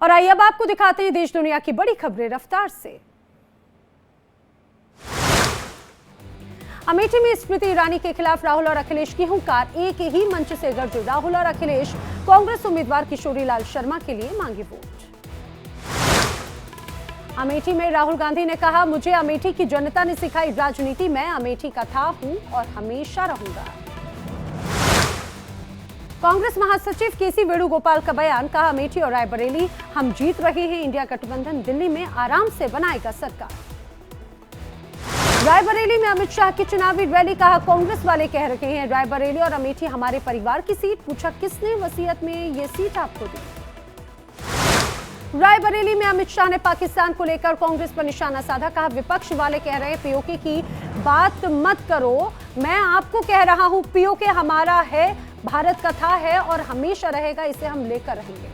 और आइए अब आपको दिखाते हैं देश दुनिया की बड़ी खबरें रफ्तार से। अमेठी में स्मृति ईरानी के खिलाफ राहुल और अखिलेश की हुंकार, एक ही मंच से गरजे राहुल और अखिलेश। कांग्रेस उम्मीदवार किशोरीलाल शर्मा के लिए मांगी वोट। अमेठी में राहुल गांधी ने कहा, मुझे अमेठी की जनता ने सिखाई राजनीति, मैं अमेठी का था, हूं और हमेशा रहूंगा। कांग्रेस महासचिव केसी वेणुगोपाल का बयान, कहा अमेठी और रायबरेली हम जीत रहे हैं, इंडिया गठबंधन दिल्ली में आराम से बनाएगा सरकार। रायबरेली में अमित शाह की चुनावी रैली, कहा कांग्रेस वाले कह रहे हैं रायबरेली और अमेठी हमारे परिवार की सीट, पूछा किसने वसीयत में ये सीट आपको दी। रायबरेली में अमित शाह ने पाकिस्तान को लेकर कांग्रेस पर निशाना साधा, कहा विपक्ष वाले कह रहे हैं पीओके की बात मत करो, मैं आपको कह रहा हूं पीओके हमारा है, भारत का था है और हमेशा रहेगा, इसे हम लेकर रहेंगे।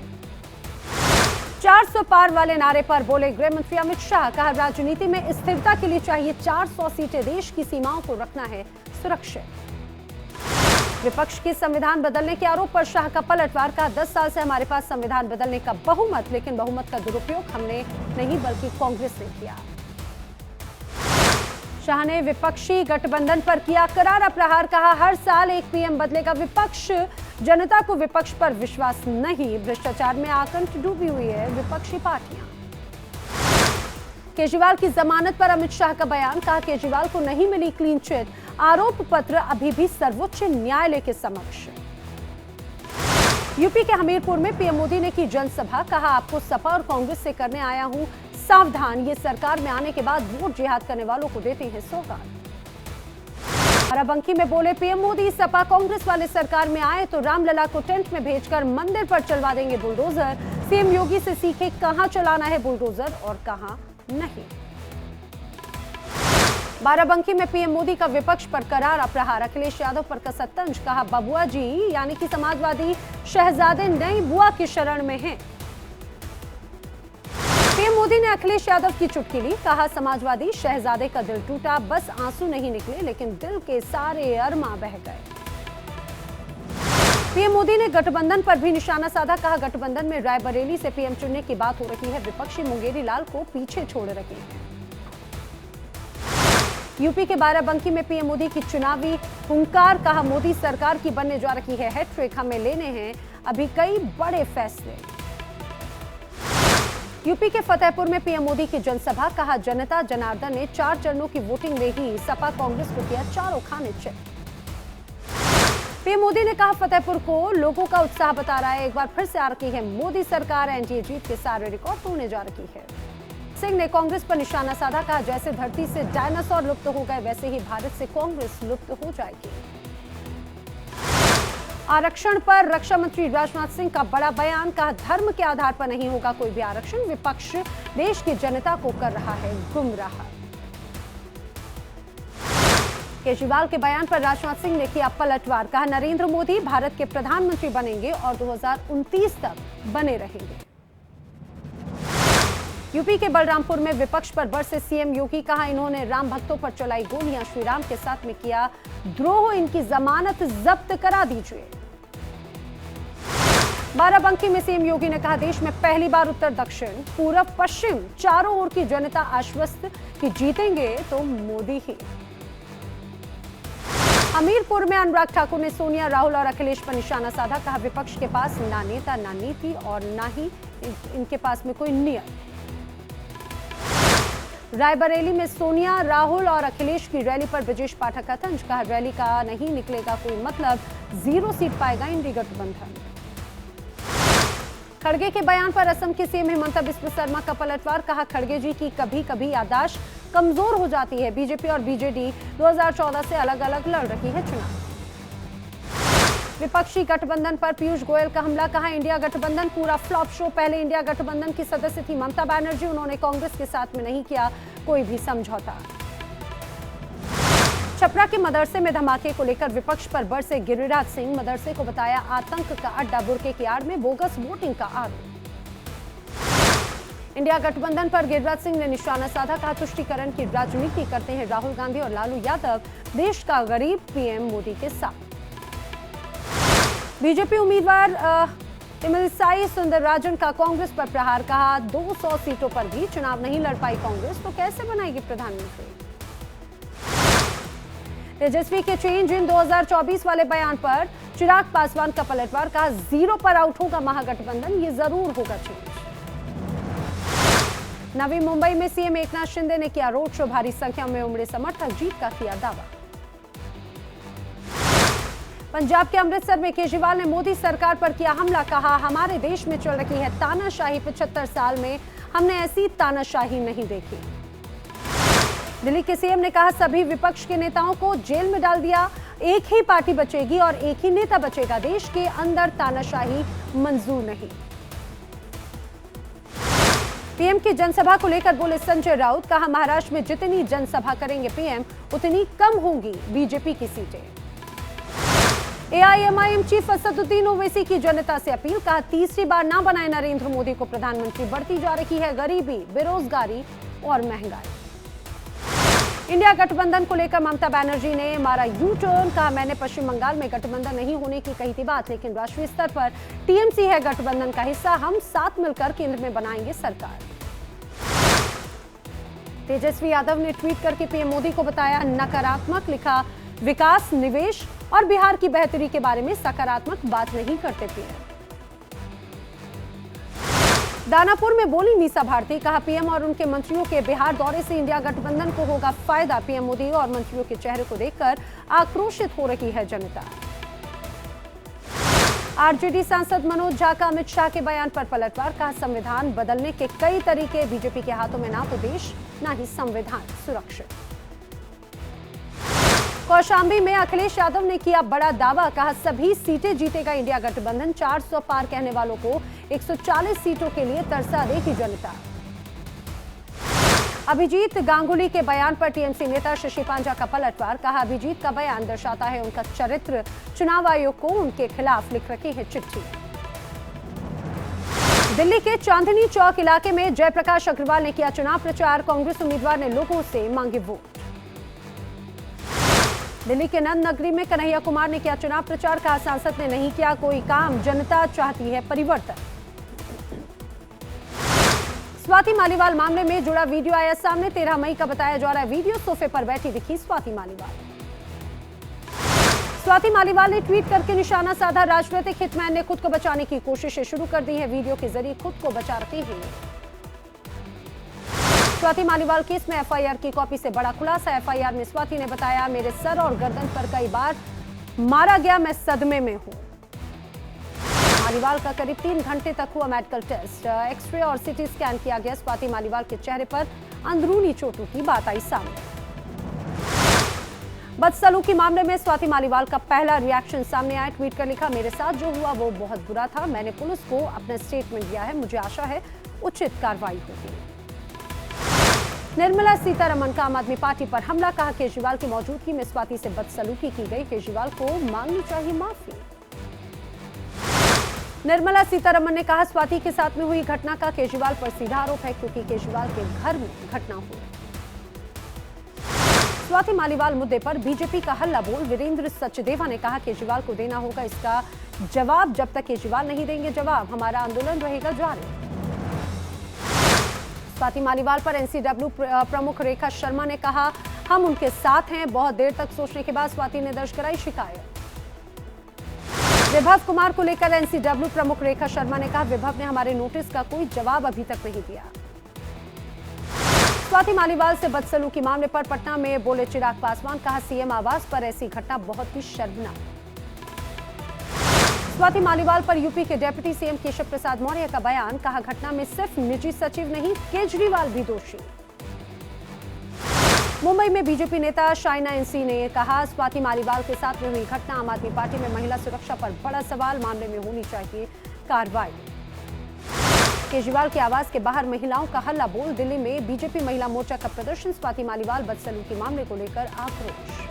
400 पार वाले नारे पर बोले गृह मंत्री अमित शाह, कहा राजनीति में स्थिरता के लिए चाहिए 400 सीटें, देश की सीमाओं को रखना है सुरक्षित। विपक्ष के संविधान बदलने के आरोप पर शाह का पलटवार, कहा 10 साल से हमारे पास संविधान बदलने का बहुमत, लेकिन बहुमत का दुरुपयोग हमने नहीं बल्कि कांग्रेस ने किया। शाह ने विपक्षी गठबंधन पर किया करारा प्रहार, कहा हर साल एक पीएम बदलेगा विपक्ष, जनता को विपक्ष पर विश्वास नहीं, भ्रष्टाचार में आकंठ डूबी हुई है विपक्षी पार्टियां। केजरीवाल की जमानत पर अमित शाह का बयान, कहा केजरीवाल को नहीं मिली क्लीन चिट, आरोप पत्र अभी भी सर्वोच्च न्यायालय के समक्ष। यूपी के हमीरपुर में पीएम मोदी ने की जनसभा, कहा आपको सपा और कांग्रेस से करने आया हूं सावधान, ये सरकार में आने के बाद वोट जिहाद करने वालों को देते हैं सौगात। बाराबंकी में बोले पीएम मोदी, सपा कांग्रेस वाले सरकार में आए तो रामलला को टेंट में भेजकर मंदिर पर चलवा देंगे बुलडोजर, सीएम योगी से सीखे कहां चलाना है बुलडोजर और कहां नहीं। बाराबंकी में पीएम मोदी का विपक्ष पर करारा प्रहार, अखिलेश यादव पर कसा तंज, कहा बबुआ जी यानी कि समाजवादी शहजादे नई बुआ की शरण में हैं। पीएम मोदी ने अखिलेश यादव की चुटकी ली, कहा समाजवादी शहजादे का दिल टूटा, बस आंसू नहीं निकले लेकिन दिल के सारे अरमा बह गए। पीएम मोदी ने गठबंधन पर भी निशाना साधा, कहा गठबंधन में रायबरेली से पीएम चुनने की बात हो रही है, विपक्षी मुंगेरी लाल को पीछे छोड़ रहे हैं। यूपी के बाराबंकी में पीएम मोदी की चुनावी हुंकार, कहा मोदी सरकार की बनने जा रही है हैट्रिक, हमें लेने हैं अभी कई बड़े फैसले। यूपी के फतेहपुर में पीएम मोदी की जनसभा, कहा जनता जनार्दन ने 4 चरणों की वोटिंग में ही सपा कांग्रेस को किया चारों खाने चित। पीएम मोदी ने कहा फतेहपुर को लोगों का उत्साह बता रहा है, एक बार फिर से आ रही है मोदी सरकार, एनडीए जीत के सारे रिकॉर्ड तोड़ने जा रही है। सिंह ने कांग्रेस पर निशाना साधा, कहा जैसे धरती से डायनासोर लुप्त हो गए वैसे ही भारत से कांग्रेस लुप्त हो जाएगी। आरक्षण पर रक्षा मंत्री राजनाथ सिंह का बड़ा बयान, कहा धर्म के आधार पर नहीं होगा कोई भी आरक्षण, विपक्ष देश की जनता को कर रहा है गुमराह। केजरीवाल के बयान पर राजनाथ सिंह ने किया पलटवार, कहा नरेंद्र मोदी भारत के प्रधानमंत्री बनेंगे और 2029 तक बने रहेंगे। यूपी के बलरामपुर में विपक्ष पर बरसे सीएम योगी, कहा इन्होंने राम भक्तों पर चलाई गोलियां, श्री राम के साथ में किया द्रोह, इनकी जमानत जब्त करा दीजिए। बाराबंकी में सीएम योगी ने कहा देश में पहली बार उत्तर दक्षिण पूर्व पश्चिम चारों ओर की जनता आश्वस्त कि जीतेंगे तो मोदी ही। हमीरपुर में अनुराग ठाकुर ने सोनिया, राहुल और अखिलेश पर निशाना साधा, कहा विपक्ष के पास ना नेता ना नीति और ना ही इनके पास में कोई नियत। रायबरेली में सोनिया, राहुल और अखिलेश की रैली पर ब्रजेश पाठक का तंज, कहा रैली का नहीं निकलेगा कोई मतलब, 0 सीट पाएगा इंडी गठबंधन। खड़गे के बयान पर असम के सीएम हिमंता बिस्वा शर्मा का पलटवार, कहा खड़गे जी की कभी कभी याददाश्त कमजोर हो जाती है, बीजेपी और बीजेडी 2014 से अलग अलग लड़ रही है चुनाव। विपक्षी गठबंधन पर पीयूष गोयल का हमला, कहा इंडिया गठबंधन पूरा फ्लॉप शो, पहले इंडिया गठबंधन की सदस्य थी ममता बनर्जी, उन्होंने कांग्रेस के साथ में नहीं किया कोई भी समझौता। छपरा के मदरसे में धमाके को लेकर विपक्ष पर बरसे गिरिराज सिंह, मदरसे को बताया आतंक का अड्डा, बुर्के की आड़ में बोगस वोटिंग का आरोप। इंडिया गठबंधन पर गिरिराज सिंह ने निशाना साधा, कहा तुष्टीकरण की राजनीति करते हैं राहुल गांधी और लालू यादव, देश का गरीब पीएम मोदी के साथ। बीजेपी उम्मीदवार तमिलसाई सुंदरराजन का कांग्रेस पर प्रहार, कहा 200 सीटों पर भी चुनाव नहीं लड़ पाई कांग्रेस तो कैसे बनाएगी प्रधानमंत्री। तेजस्वी के चेंज इन 2024 वाले बयान पर चिराग पासवान का पलटवार, कहा 0 पर आउट होगा महागठबंधन, ये जरूर होगा चेंज। नवी मुंबई में सीएम एकनाथ शिंदे ने किया रोड शो, भारी संख्या में उमड़े समर्थक, जीत का किया दावा। पंजाब के अमृतसर में केजरीवाल ने मोदी सरकार पर किया हमला, कहा हमारे देश में चल रही है तानाशाही, 75 साल में हमने ऐसी तानाशाही नहीं देखी। दिल्ली के सीएम ने कहा सभी विपक्ष के नेताओं को जेल में डाल दिया, एक ही पार्टी बचेगी और एक ही नेता बचेगा, देश के अंदर तानाशाही मंजूर नहीं। पीएम की जनसभा को लेकर बोले संजय राउत, कहा महाराष्ट्र में जितनी जनसभा करेंगे पीएम उतनी कम होंगी बीजेपी की सीटें। एआईएमआईएम चीफ असदुद्दीन ओवैसी की जनता से अपील, कहा तीसरी बार ना बनाए नरेंद्र मोदी को प्रधानमंत्री, बढ़ती जा रही है गरीबी, बेरोजगारी और महंगाई। इंडिया गठबंधन को लेकर ममता बनर्जी ने मारा यू टर्न, कहा मैंने पश्चिम बंगाल में गठबंधन नहीं होने की कही थी बात, लेकिन राष्ट्रीय स्तर पर टीएमसी है गठबंधन का हिस्सा, हम साथ मिलकर केंद्र में बनाएंगे सरकार। तेजस्वी यादव ने ट्वीट करके पीएम मोदी को बताया नकारात्मक, लिखा विकास, निवेश और बिहार की बेहतरी के बारे में सकारात्मक बात नहीं करते पीएम। दानापुर में बोली मीसा भारती, कहा पीएम और उनके मंत्रियों के बिहार दौरे से इंडिया गठबंधन को होगा फायदा, पीएम मोदी और मंत्रियों के चेहरे को देखकर आक्रोशित हो रही है जनता। आरजेडी सांसद मनोज झा का अमित शाह के बयान पर पलटवार, कहा संविधान बदलने के कई तरीके, बीजेपी के हाथों में ना तो देश ना ही संविधान सुरक्षित। कौशाम्बी में अखिलेश यादव ने किया बड़ा दावा, कहा सभी सीटें जीतेगा इंडिया गठबंधन, 400 पार कहने वालों को 140 सीटों के लिए तरसा देगी जनता। अभिजीत गांगुली के बयान पर टीएमसी नेता शशि पांजा का पलटवार, कहा अभिजीत का बयान दर्शाता है उनका चरित्र, चुनाव आयोग को उनके खिलाफ लिख रखी है चिट्ठी। दिल्ली के चांदनी चौक इलाके में जयप्रकाश अग्रवाल ने किया चुनाव प्रचार, कांग्रेस उम्मीदवार ने लोगों से मांगे वोट। दिल्ली के नंद नगरी में कन्हैया कुमार ने किया चुनाव प्रचार, कहा सांसद ने नहीं किया कोई काम, जनता चाहती है परिवर्तन। स्वाति मालीवाल मामले में जुड़ा वीडियो आया सामने, 13 मई का बताया जा रहा है वीडियो, सोफे पर बैठी दिखी स्वाति मालीवाल। स्वाति मालीवाल ने ट्वीट करके निशाना साधा, राजनीतिक हिटमैन ने खुद को बचाने की कोशिशें शुरू कर दी है, वीडियो के जरिए खुद को बचा रही है। स्वाति मालीवाल केस में एफआईआर की कॉपी से बड़ा खुलासा, एफआईआर में स्वाति ने बताया मेरे सर और गर्दन पर कई बार मारा गया, मैं सदमे में हूं। मालीवाल का करीब 3 घंटे तक हुआ मेडिकल टेस्ट, एक्सरे और सीटी स्कैन किया गया, स्वाति मालीवाल के चेहरे पर अंदरूनी चोटों की बात आई सामने। बदसलूकी मामले में स्वाति मालीवाल का पहला रिएक्शन सामने आया, ट्वीट कर लिखा मेरे साथ जो हुआ वो बहुत बुरा था, मैंने पुलिस को अपना स्टेटमेंट दिया है, मुझे आशा है उचित कार्रवाई होगी। निर्मला सीतारमण का आम आदमी पार्टी पर हमला, कहा केजरीवाल की मौजूदगी में स्वाति से बदसलूकी की गई, केजरीवाल को मांगनी चाहिए माफी। निर्मला सीतारमण ने कहा स्वाति के साथ में हुई घटना का केजरीवाल पर सीधा आरोप है क्योंकि केजरीवाल के घर में घटना हुई। स्वाति मालीवाल मुद्दे पर बीजेपी का हल्ला बोल वीरेंद्र सचदेवा ने कहा केजरीवाल को देना होगा इसका जवाब, जब तक केजरीवाल नहीं देंगे जवाब हमारा आंदोलन रहेगा जारी। स्वाति मालीवाल पर एनसीडब्ल्यू प्रमुख रेखा शर्मा ने कहा हम उनके साथ हैं, बहुत देर तक सोचने के बाद स्वाति ने दर्ज कराई शिकायत। विभव कुमार को लेकर एनसीडब्ल्यू प्रमुख रेखा शर्मा ने कहा विभव ने हमारे नोटिस का कोई जवाब अभी तक नहीं दिया। स्वाति मालीवाल से बदसलूकी मामले पर पटना में बोले चिराग पासवान, कहा सीएम आवास पर ऐसी घटना बहुत ही शर्मनाक। स्वाति मालीवाल पर यूपी के डिप्टी सीएम केशव प्रसाद मौर्य का बयान, कहा घटना में सिर्फ निजी सचिव नहीं केजरीवाल भी दोषी। मुंबई में बीजेपी नेता शाइना एनसी ने कहा स्वाति मालीवाल के साथ में हुई घटना आम आदमी पार्टी में महिला सुरक्षा पर बड़ा सवाल, मामले में होनी चाहिए कार्रवाई। केजरीवाल के आवास के बाहर महिलाओं का हल्ला बोल, दिल्ली में बीजेपी महिला मोर्चा का प्रदर्शन, स्वाति मालीवाल बदसलूकी मामले को लेकर आक्रोश।